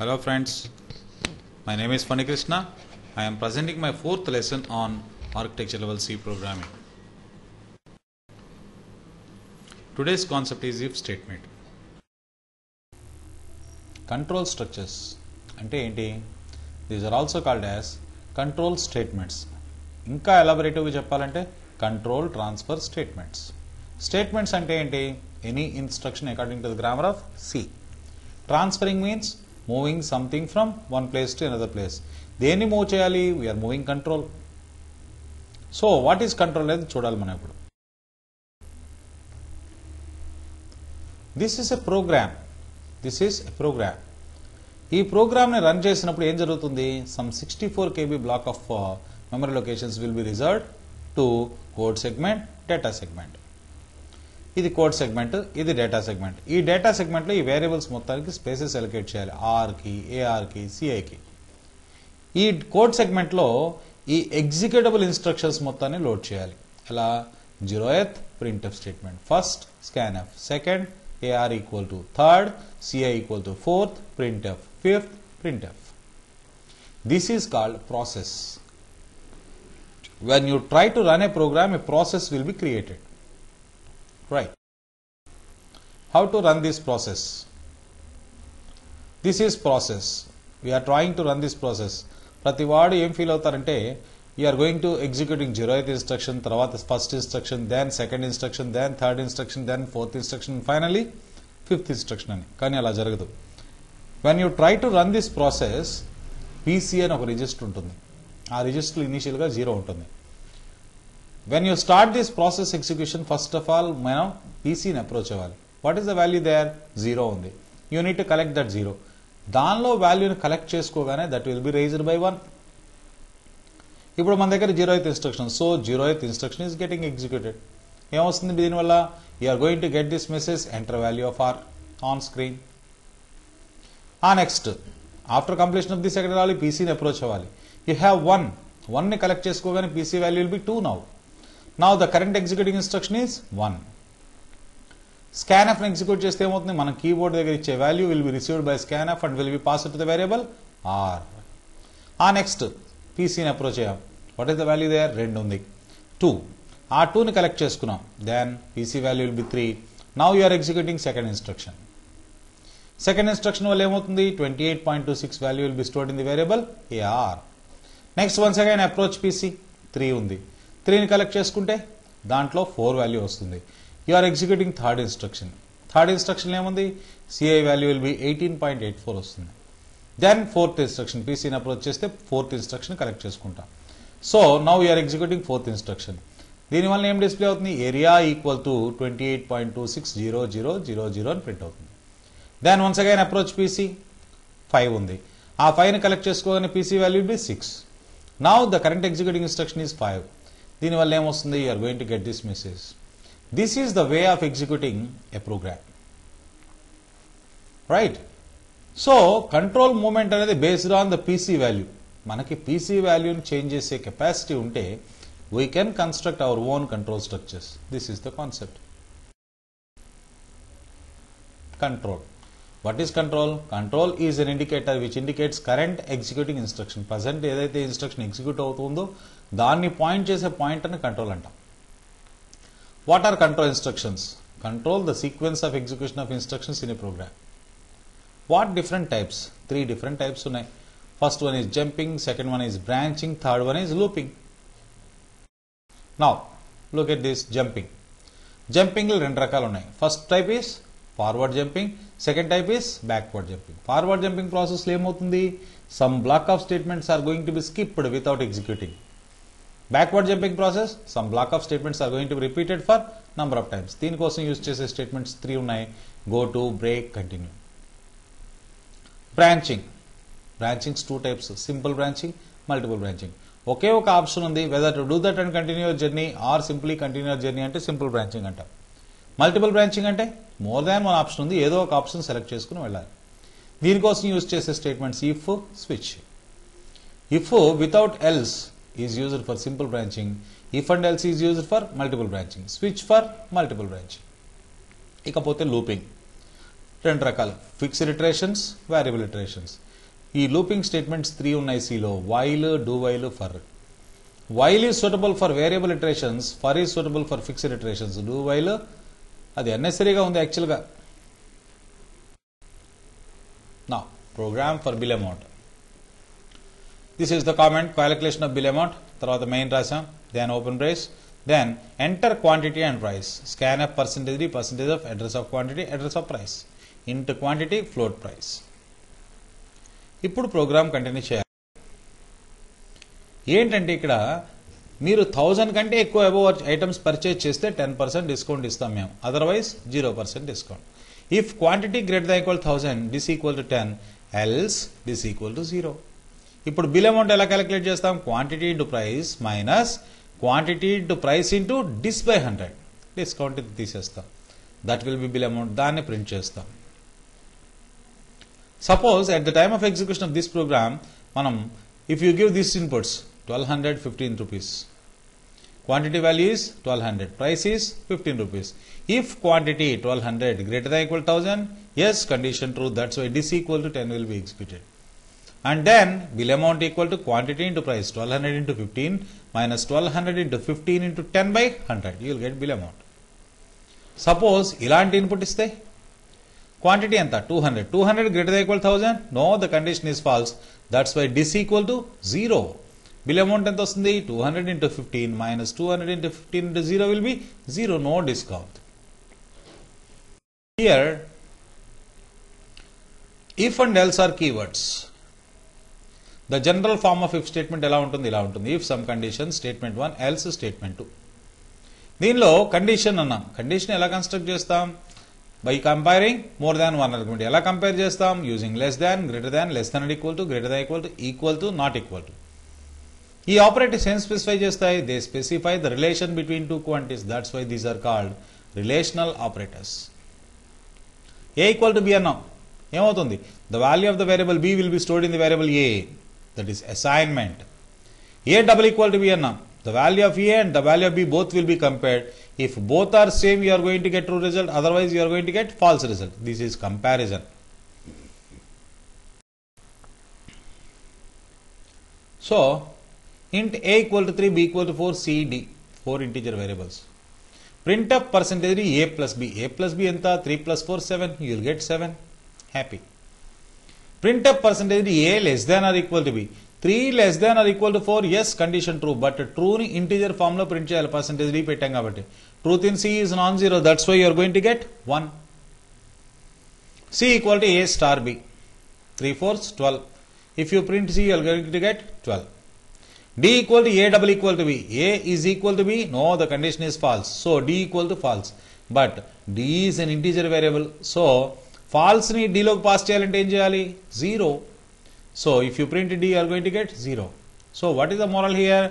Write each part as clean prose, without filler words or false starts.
Hello friends, my name is Fani Krishna. I am presenting my fourth lesson on architecture level C programming. Today's concept is if statement. Control structures ante enti? These are also called as control statements. Inka elaborative ga cheppalante control transfer statements. Statements ante enti? Any instruction according to the grammar of C. Transferring means moving something from one place to another place. Deni move cheyali? We are moving control. So what is control అనేది చూడాలి మనం ఇప్పుడు. This is a program. ఈ programme ని run చేసినప్పుడు ఏం జరుగుతుంది? Some 64 KB block of memory locations will be reserved to code segment, data segment. ఇది కోడ్ సెగ్మెంట్, ఇది డేటా సెగ్మెంట్. ఈ డేటా సెగ్మెంట్లో ఈ వేరియబుల్స్ మొత్తానికి స్పేసెస్ అలొకేట్ చేయాలి. ఆర్కి, ఏఆర్కి, సిఐకి. ఈ కోడ్ సెగ్మెంట్లో ఈ ఎగ్జిక్యూటబుల్ ఇన్స్ట్రక్షన్స్ మొత్తాన్ని లోడ్ చేయాలి. ఎలా? 0th printf statement, first scanf, second AR equal to third, CI equal to fourth, printf, fifth, printf. This is called process. When you try to run a program, a process will be created. Right. How to run this process? This is process. We are trying to run this process. ప్రతి వాడు ఏం feel అవుతారంటే you are going to executing 0th instruction, తర్వాత first instruction, then second instruction, then third instruction, then fourth instruction, finally fifth instruction అని. కానీ అలా జరగదు. When you try to run this process, PC అని ఒక రిజిస్టర్ ఉంటుంది. ఆ register ఇనిషియల్గా 0 ఉంటుంది. When you start this process execution, first of all, మనం పీసీని అప్రోచ్ అవ్వాలి. What is the value there? 0 ఉంది. You need to collect that 0. దానిలో వాల్యూని కలెక్ట్ చేసుకోగానే that will be raised by 1. ఇప్పుడు మన దగ్గర 0th instruction. So 0th instruction is getting executed. ఏమొస్తుంది దీనివల్ల? You're going to get this message, enter value of r on screen. Next after completion of this ఎక్కడ రావాలి? పీసీని approach అవ్వాలి. You have 1 ని కలెక్ట్ చేసుకోగానే PC value will be 2 now. Now the current executing instruction is 1. Scanf ని execute చేస్తే ఏమవుతుంది? మన కీబోర్డ్ దగ్గర ఇచ్చే value will be received by scanf and will be passed to the variable r. Next పీసీని approach అయ్యాం. What is the value there? 2 ఉంది. 2. 2ని కలెక్ట్ చేసుకున్నాం. Then PC value will be 3. Now you are executing second instruction. Second instruction వల్ల ఏమవుతుంది? 28.26 value will be stored in the variable ar. Next once again approach PC. 3 ఉంది. 3ని collect చేసుకుంటే దాంట్లో 4 value వస్తుంది. You are executing third instruction. Third instruction ఏముంది? CI value will be 18.84 వస్తుంది. Then fourth instruction, పీసీని అప్రోచ్ చేస్తే ఫోర్త్ ఇన్స్ట్రక్షన్ కలెక్ట్ చేసుకుంటాం. So now you are executing fourth instruction. దీనివల్ల ఏం డిస్ప్లే అవుతుంది? ఏరియా ఈక్వల్ టు 28.260000 అని ప్రింట్ అవుతుంది. Then once again approach PC. 5 ఉంది. 5ని కలెక్ట్ చేసుకోగానే PC value will be 6. Now the current executing instruction is 5. దీనివల్ల ఏమొస్తుంది? You are going to get this message. This is the way of executing a program. Right. So control movement అనేది based on the PC value. మనకి PC వాల్యూని change చేసే capacity ఉంటే we can construct our own control structures. This is the concept. Control. What is control? Control is an indicator which indicates current executing instruction. Present ఏదైతే instruction execute అవుతుందో దాన్ని point చేసే point అని control అంటాం. What are control instructions? Control the sequence of execution of instructions in a program. What different types? 3 different types ఉన్నాయి. First one is jumping, second one is branching, third one is looping. Now look at this jumping. Jumping 2 రకాలు ఉన్నాయి. First type is forward jumping, second type is backward jumping. Forward jumping ప్రాసెస్లో ఏమవుతుంది? Some block of statements are going to be skipped without executing. Backward jumping process, some block of statements are going to be repeated for number of times. దీనికోసం use చేసే statements 3 ఉన్నాయి. Go to, break, continue. Branching. Branchings 2 types, simple branching, multiple branching. ఒకే ఒక option ఉంది, whether to do that and continue your journey or simply continue your journey అంటే simple branching అంటాం. Multiple branching అంటే more than 1 option ఉంది, ఏదో ఒక option select చేసుకుని వెళ్ళాలి. దీనికోసం యూజ్ చేసే statements if, switch. If without else is used for simple branching, if and else is used for multiple branching, switch for multiple branching. ఇకపోతే looping. 2 రకాలు, ఫిక్స్డ్ ఇటరేషన్స్, వేరియబుల్ ఇటరేషన్స్. ఈ looping statements 3 ఉన్నాయి సిలో. While, do while, for. While is suitable for variable iterations, for is suitable for fixed iterations. Do while అది అన్నెసరీగా ఉంది యాక్చువల్గా. నా program for bill amount. This is the comment, calculation of bill amount. తర్వాత main రాసాం, then open brace, then enter quantity and price. Scanf percentage D, percentage of address of quantity, address of price, into quantity, float price. ఇప్పుడు programme continue చేయాలి. ఏంటంటే ఇక్కడ మీరు 1000 కంటే ఎక్కువ above items purchase చేస్తే 10% డిస్కౌంట్ ఇస్తాం మేము, otherwise 0% discount. If quantity greater than equal 1000, this equal to 10, else this equal to 0. ఇప్పుడు బిల్ అమౌంట్ ఎలా క్యాలిక్యులేట్ చేస్తాం? Quantity into price minus quantity into price into dis by 100. Discount ఇది తీసేస్తాం, that will be bill amount. దాన్ని print చేస్తాం. Suppose at the time of execution of this program మనం if you give this inputs 1215 rupees, quantity value is 1200, price is 15 rupees. If quantity 1200 greater than equal 1000, yes, condition true, that's why dis equal to 10 will be executed. And then bill amount equal to quantity into price, 1200 into 15 minus 1200 into 15 into 10 by 100, you will get bill amount. Suppose ఇలాంటి input ఇస్తే quantity ఎంత? 200. 200 greater than equal 1000, no, the condition is false, that's why dis equal to 0. Bill amount ఎంత వస్తుంది? 200 into 15 minus 200 into 15 into 0 will be 0, no discount. Here if and else are keywords. The general form of if statement ఎలా ఉంటుంది? ఇలా ఉంటుంది. If some condition, statement 1, else statement 2. దీనిలో condition అన్నాం. Condition ఎలా construct చేస్తాం? By comparing more than one argument. ఎలా compare చేస్తాం? Using less than, greater than, less than equal to, greater than equal to, equal to, not equal to. ఈ operators ఏం specify చేస్తాయి? They specify the relation between two quantities, that's why these are called relational operators. A equal to B అన్నాం, ఏమవుతుంది? The value of the variable B will be stored in the variable A, that is assignment. A double equal to B annam, the value of A and the value of B both will be compared. If both are same, you are going to get true result, otherwise you are going to get false result. This is comparison. So int A equal to 3, B equal to 4, C, D, 4 integer variables. Print up percentage A plus B. A plus B enta? 3 plus 4, 7, you will get 7. Happy. Print up percentage A less than or equal to B. 3 less than or equal to 4, yes, condition true, but true ni integer form lo print cheyali, percentage D pettam kabatti. Truth in C is non-zero, that's why you are going to get 1. C equal to A star B. 3/4, 12. If you print C, you are going to get 12. D equal to A double equal to B. A is equal to B, no, the condition is false, so D equal to false. But D is an integer variable, so false ni D లోకి pass చేయాలంటే ఏం చేయాలి? 0. So if you print D, you are going to get 0. So what is the moral here?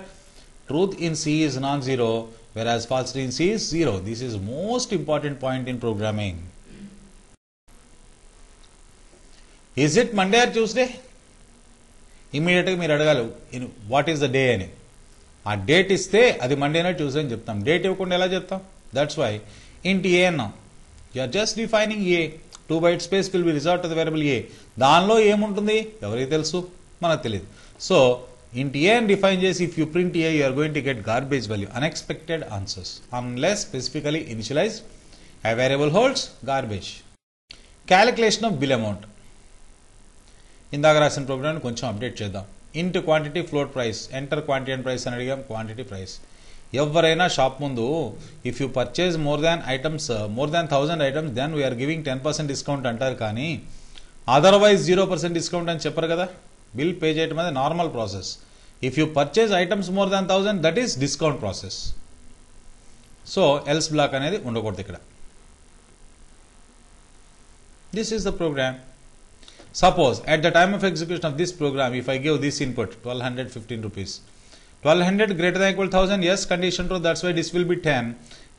Truth in C is non-zero, whereas falsity in C is 0. This is most important point in programming. Is it Monday or Tuesday? Immediately మీరు అడగాలి what is the day అని. ఆ date ఇస్తే అది మండేనా Tuesday అని చెప్తాం. Date ఇవ్వకుండా ఎలా చెప్తాం? దట్స్ వై ఇంట్ ఏ అన్నాం. You are just defining A. 2 byte space will be reserved to the variable a. దానిలో ఏముంటుంది ఎవరికి తెలుసు? మనకు తెలియదు. సో int a అని డిఫైన్ చేసి if you print a, you are going to get garbage value, unexpected answers, unless specifically initialized. A variable holds garbage. Calculation of bill amount. ఇందాక రాసిన ప్రోగ్రామ్ కొంచెం అప్డేట్ చేద్దాం. int quantity float price, enter quantity and price అని అడిగాం, quantity price. ఎవరైనా shop ముందు if you purchase more than 1000 items then we are giving 10% discount అంటారు, కానీ అదర్వైజ్ 0% డిస్కౌంట్ అని చెప్పరు కదా. బిల్ పే చేయడం అనేది normal process. If you purchase items more than 1000, that is discount process. So else block అనేది ఉండకూడదు ఇక్కడ. This is the program. Suppose at the time of execution of this program, if I give this input 1215 rupees, 1200 greater than equal 1000, yes, condition true, that's why this will be 10.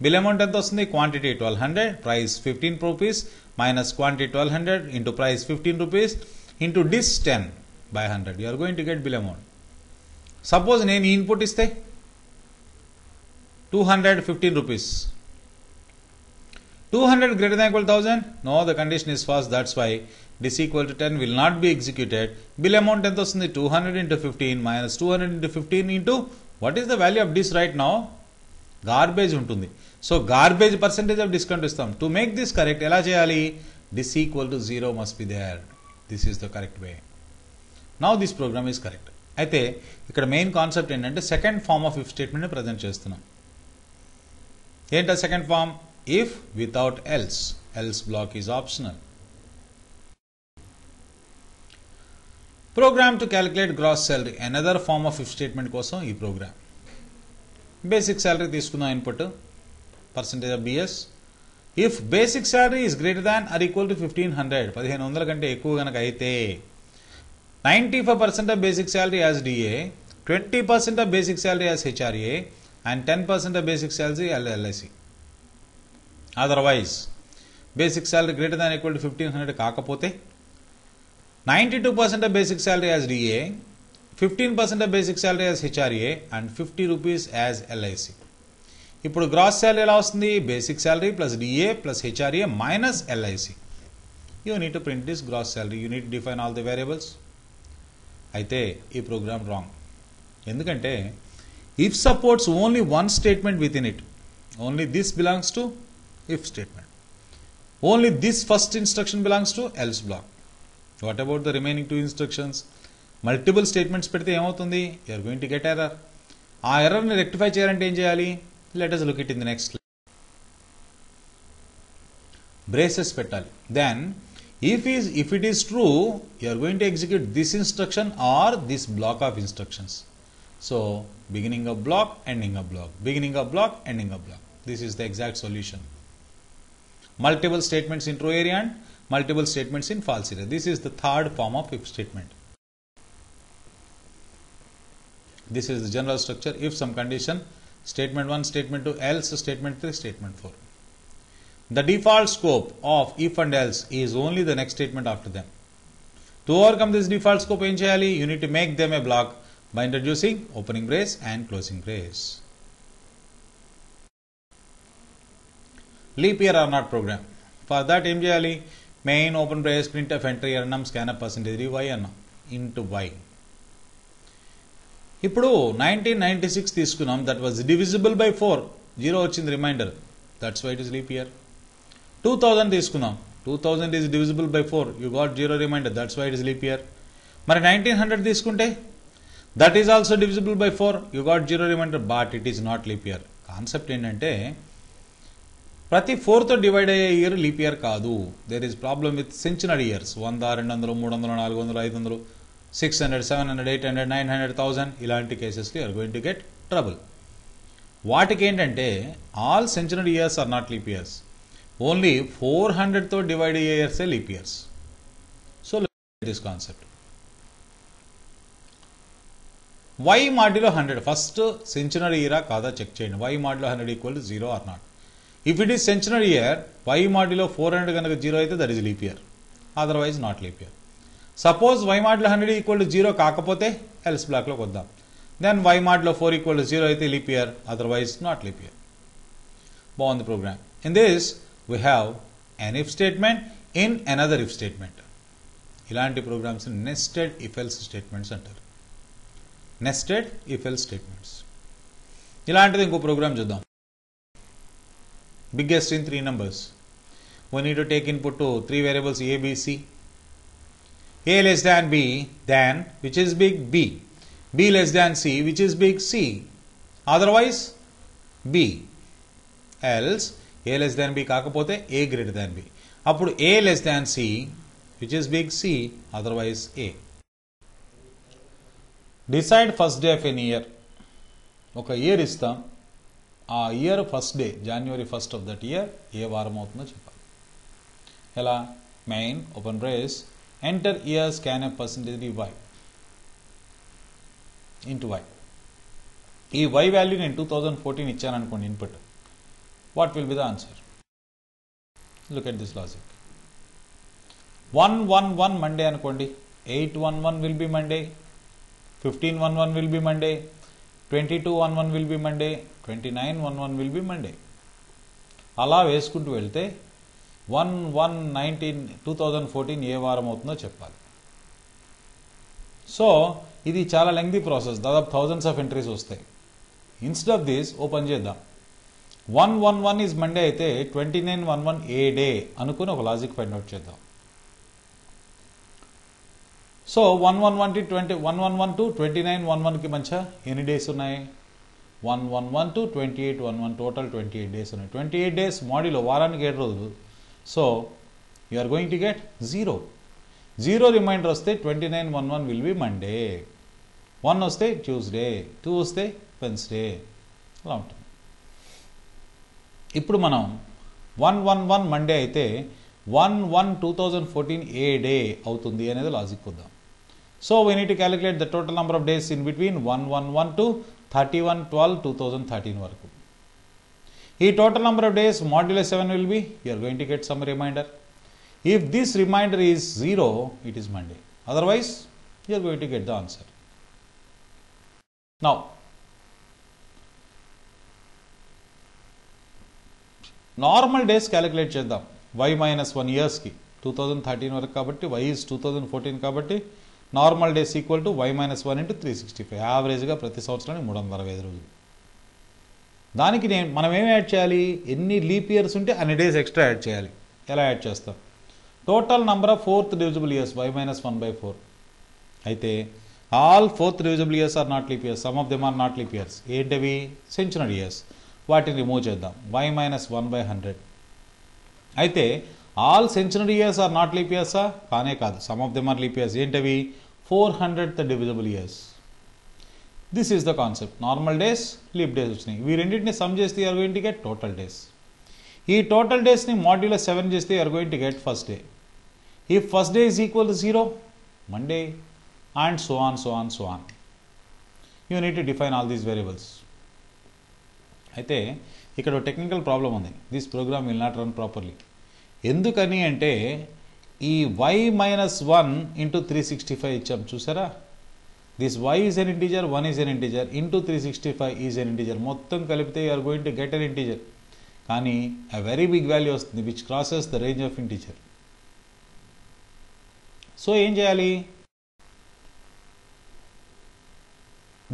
Bill amount ఎంత వస్తుంది? Quantity 1200, price 15 rupees minus quantity 1200 into price 15 rupees into this 10 by 100. You are going to get bill amount. Suppose నేను ఈ input ఇస్తే 215 rupees. 200 greater than equal to 1000? No, the condition is false. That's why this equal to 10 will not be executed. Bill amount ఎంత వస్తుంది? 200 into 15 minus 200 into 15 into what is the value of this right now? Garbage ఉంటుంది. So garbage percentage of discount ఇస్తాం. To make this correct, ఎలా చేయాలి? This equal to 0 must be there. This is the correct way. Now this program is correct. అయితే ఇక్కడ main concept ఏంటంటే second form of if స్టేట్మెంట్ని present చేస్తున్నాం. ఏంటా second form? If without else. Else block is optional. Program to calculate gross salary, another form of if statement కోసం ఈ program. Basic salary తీసుకుందాం input, percentage of BS. If basic salary is greater than or equal to 1500, 1500 కంటే ఎక్కువ కనుక అయితే 95% of basic salary as DA, 20% of basic salary as HRA, and 10% of basic salary as LIC. Otherwise, basic salary greater than or equal to 1500 కాకపోతే 92% of basic salary as DA, 15% of basic salary as HRA, and 50 rupees as LIC. ఇప్పుడు gross salary ఎలా వస్తుంది? Basic salary plus DA plus HRA minus LIC. You need to print this gross salary. You need to define all the variables. అయితే ఈ program wrong. ఎందుకంటే if supports only one statement with in it, only this belongs to if statement, only this first instruction belongs to else block. What about the remaining 2 instructions? Multiple statements పెడితే ఏమవుతుంది? You are going to get error. ఆ ఎర్రర్ని rectify చేయాలంటే ఏం చేయాలి? Let us look it in the next. Braces పెట్టాలి. Then if it is true, you are going to execute this instruction or this block of instructions. So beginning of block, ending of block, beginning of block, ending of block. This is the exact solution. Multiple statements in true area and multiple statements in false area. This is the third form of if statement. This is the general structure. If some condition, statement 1, statement 2, else, statement 3, statement 4. The default scope of if and else is only the next statement after them. To overcome this default scope, em cheyali? You need to make them a block by introducing opening brace and closing brace. Leap year or not program. For that em cheyali? Main open brace, printf, enter year annam, scanf percentage y annam into y. ఇప్పుడు 1996 తీసుకున్నాం. That was divisible by 4. 0 వచ్చింది reminder. That's why it is leap year. 2000 తీసుకున్నాం. 2000 is divisible by 4. You got 0 reminder. That's why it is leap year. మరి 1900 తీసుకుంటే that is also divisible by 4. You got 0 reminder, but it is not leap year. Concept ఏంటంటే ప్రతి 4తో divide అయ్యే year leap year కాదు. There is problem with century years. 100, 200, 300, 400, 500, 600, 700, 800, 900, 1000 ఇలాంటి కేసెస్లో you are going to get trouble. వాటికి ఏంటంటే all century years are not leap years. Only 400తో డివైడ్ అయ్యే ఇయర్సే leap years. So this concept. Y modulo 100 first century ఇయరా కాదా చెక్ చేయండి. Y modulo 100 equal to 0 or not. If it is century year, y modulo 400 కనుక 0 అయితే that is leap year, otherwise not leap year. Suppose y modulo 100 equal to 0 కాకపోతే else బ్లాక్లోకి వద్దాం. Then y modulo 4 equal to 0 అయితే leap year, otherwise not leap year. బాగుంది program. In this we have an if statement in another if statement. ఇలాంటి programs nested if else statements అంటారు. Nested if else statements. ఇలాంటిది ఇంకో program చూద్దాం. Biggest in 3 numbers. We need to take input to 3 variables a, b, c. A less than b, then which is big? b. B less than c, which is big? c. Otherwise b. Else a less than b కాకపోతే a greater than b. అప్పుడు a less than c, which is big? c. Otherwise a. Decide first day of an year. ఒక year ఇస్తాం. ఆ year first day January 1st of that year ఏ వారం అవుతుందో చెప్పాలి. ఎలా? Main open brace enter year scanf percentage y into y. ఈ y value నేను 2014 ఇచ్చాను అనుకోండి input. What will be the answer? Look at this logic. 111 Monday అనుకోండి. 811 will be Monday. 1511 will be Monday. 2211 will be Monday. 2911 will be Monday. అలా వేసుకుంటూ వెళ్తే 1/1/2014 ఏ వారం అవుతుందో చెప్పాలి. సో ఇది చాలా లెంగ్తీ ప్రాసెస్, దాదాపు థౌజండ్స్ ఆఫ్ ఎంట్రీస్ వస్తాయి. ఇన్స్టెడ్ ఆఫ్ దిస్ ఓ పని చేద్దాం. 1/1/1 ఈజ్ మండే అయితే 29/1/1 ఏ డే అనుకుని ఒక లాజిక్ ఫైండ్ అవుట్ చేద్దాం. సో 1/1/1 to 29/1/1కి మధ్య ఎన్ని డేస్ ఉన్నాయి? 1/1/1 to 28/1/1 టోటల్ 28 డేస్ ఉన్నాయి. 28 డేస్ మాడ్యులో వారానికి 7 రోజులు. So you are going to get 0. 0 reminder వస్తే 29/1/1 విల్ బి మండే, 1 వస్తే ట్యూస్డే, 2 వస్తే వెన్స్డే, అలా ఉంటుంది. ఇప్పుడు మనం 1/1/1 మండే అయితే 1/1/2014 ఏ డే అవుతుంది అనేది లాజిక్ వద్దాం. So we need to calculate the total number of days in between 1/1/1 to 31/12/2013 వరకు. ఈ total number of days modulo 7 will be, you are going to get some reminder. If this reminder is 0, it is Monday. Otherwise, you are going to get the answer. Now, normal days calculate చేద్దాం. y minus 1 years కి 2013 వరకు కాబట్టి y is 2014 కాబట్టి normal days equal to y minus 1 into 365. యావరేజ్గా ప్రతి సంవత్సరానికి 365 రోజులు. దానికి మనం ఏమి యాడ్ చేయాలి? ఎన్ని లీప్ ఇయర్స్ ఉంటే అన్ని డేస్ ఎక్స్ట్రా యాడ్ చేయాలి. ఎలా యాడ్ చేస్తాం? Total number of 4th divisible years y minus 1/4 అయితే all 4th divisible years are not leap years, some of them are not leap years. ఏంటవి? Century years. వాటిని remove చేద్దాం. y minus 1/100 అయితే all century years are not leap ఇయర్సా? కానే కాదు, some of them are leap years. ఏంటవి? 400th divisible years. This is the concept. Normal days, leap days వచ్చినాయి. We రెండింటిని సమ్ చేస్తే are going to get total days. ఈ టోటల్ డేస్ని మాడ్యులో 7 చేస్తే are going to get first day. If first day is equal to 0, Monday and so on. You need to define all these variables. అయితే ఇక్కడ technical problem ఉంది. This program will not run properly. ఎందుకని అంటే ఈ y minus 1 into 365 ఇచ్చాం చూసారా? This y is an integer, 1 is an integer, into 365 is an integer. మొత్తం కలిపితే you are going to get an integer. కానీ a very big value వస్తుంది which crosses the range of integer. So ఏం చేయాలి?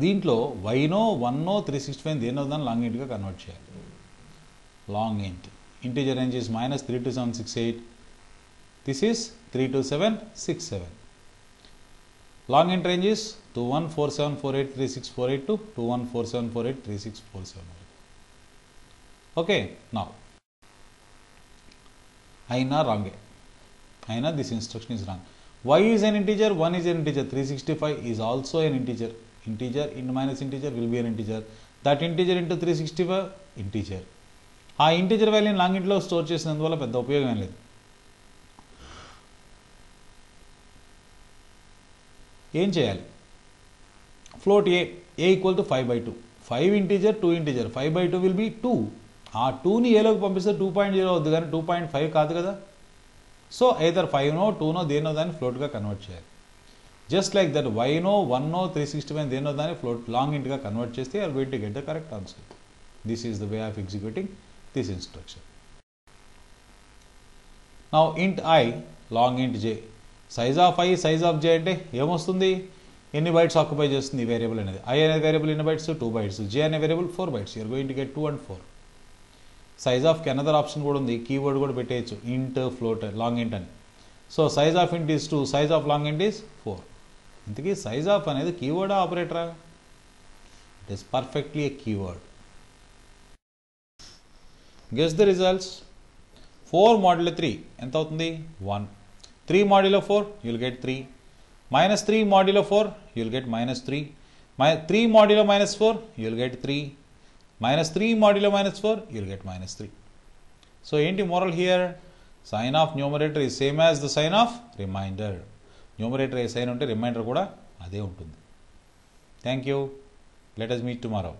దీంట్లో వైనో 1నో 365 దేనో దాన్ని లాంగ్ ఇంట్గా కన్వర్ట్ చేయాలి. లాంగ్ ఇంట్ integer range is -32768. This is 32767. Long ఇంట్ range is 2147483648 to 2147483647. Okay, now అయినా రాంగే, అయినా this instruction is wrong. y is an integer, 1 is an integer, 365 is also an integer. Integer in minus integer will be an integer. That integer into 365 integer. ఆ integer వాల్యూని long ఇంట్లో store చేసినందువల్ల పెద్ద ఉపయోగం ఏం లేదు. ఏం చేయాలి? Float A equal to 5/2. 5 integer, 2 integer. 5/2 will be 2. ఆ 2ని ఏలోకి పంపిస్తే 2.0 అవుద్ది కానీ 2.5 కాదు కదా. సో ఐదర్ 5నో 2నో దేనో దాన్ని ఫ్లోట్గా కన్వర్ట్ చేయాలి. జస్ట్ లైక్ దట్ వైనో 1నో 365 దేనో దాన్ని ఫ్లోట్ లాంగ్ ఇంట్గా కన్వర్ట్ చేస్తే are going to get the correct answer. This is the way of executing this instruction. Now int i long int j. Size of i size of j అంటే ఏమొస్తుంది? ఎన్ని bytes occupy చేస్తుంది ఈ variable అనేది. I అనే variable ఎన్ని bytes? 2 bytes. J అనే variable 4 bytes. You are going to get 2 and 4. Size of కి అనదర్ ఆప్షన్ కూడా ఉంది, కీవర్డ్ కూడా పెట్టేయచ్చు, ఇంట్ ఫ్లోట్ లాంగ్ ఇంట్ అని. So size of int is 2, size of long int is 4. ఇంతకీ సైజ్ ఆఫ్ అనేది కీవర్డా ఆపరేటరా? It is perfectly a keyword. Guess the results. 4 modulo 3 ఎంత అవుతుంది? 1. 3 modulo 4 you will get 3. -3 modulo 4 you will get -3. 3 modulo -4 you will get 3. -3 modulo -4 you will get -3. So ఏంటి moral here? Sign of numerator is same as the sign of remainder. Numerator ఏ sign ఉంటే reminder కూడా అదే ఉంటుంది. Thank you. Let us meet tomorrow.